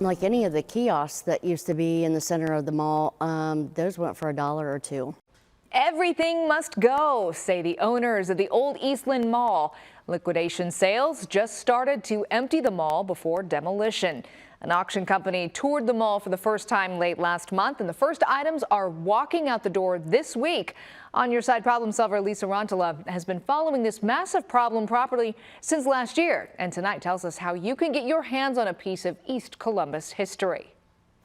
Like any of the kiosks that used to be in the center of the mall, those went for $1 or $2. Everything must go, say the owners of the old Eastland Mall. Liquidation sales just started to empty the mall before demolition. An auction company toured the mall for the first time late last month, and the first items are walking out the door this week. On Your Side problem solver Lisa Rontola has been following this massive problem property since last year, and tonight tells us how you can get your hands on a piece of East Columbus history.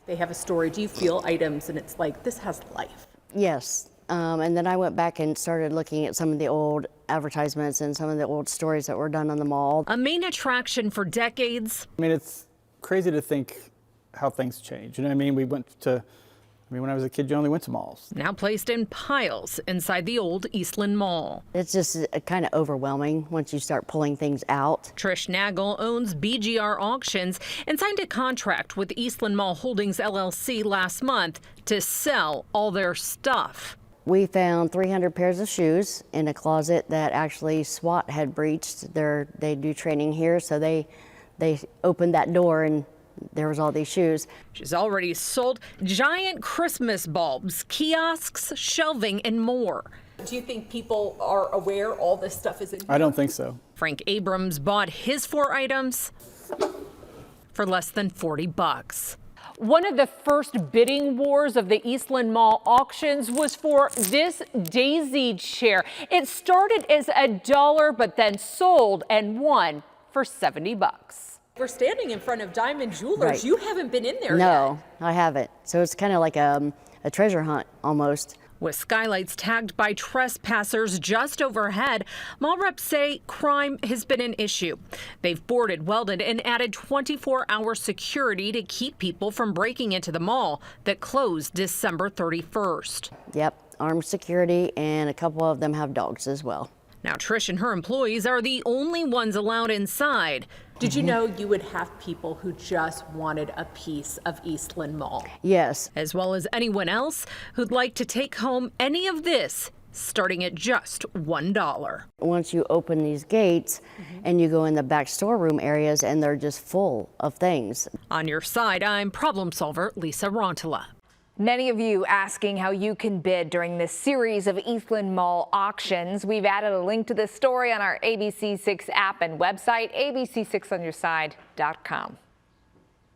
They have a story. Do you feel items and it's like, this has life? Yes. And then I went back and started looking at some of the old advertisements and some of the old stories that were done on the mall. A main attraction for decades. I mean, it's crazy to think how things change. You know what I mean? When I was a kid, you only went to malls. Now placed in piles inside the old Eastland Mall. It's just kind of overwhelming once you start pulling things out. Trish Nagel owns BGR Auctions and signed a contract with Eastland Mall Holdings LLC last month to sell all their stuff. We found 300 pairs of shoes in a closet that actually SWAT had breached. They do training here, so they opened that door and there was all these shoes. She's already sold giant Christmas bulbs, kiosks, shelving, and more. Do you think people are aware all this stuff is in here? I don't think so. Frank Abrams bought his 4 items for less than $40. One of the first bidding wars of the Eastland Mall auctions was for this daisy chair. It started as $1, but then sold and won for $70. We're standing in front of Diamond Jewelers. Right. You haven't been in there yet. No, I haven't. So it's kind of like a treasure hunt almost. With skylights tagged by trespassers just overhead, mall reps say crime has been an issue. They've boarded, welded, and added 24-hour security to keep people from breaking into the mall that closed December 31st. Yep, armed security, and a couple of them have dogs as well. Now, Trish and her employees are the only ones allowed inside. Did you know you would have people who just wanted a piece of Eastland Mall? Yes. As well as anyone else who'd like to take home any of this, starting at just $1. Once you open these gates and you go in the back storeroom areas and they're just full of things. On Your Side, I'm problem solver Lisa Rontola. Many of you asking how you can bid during this series of Eastland Mall auctions. We've added a link to this story on our ABC6 app and website, abc6onyourside.com.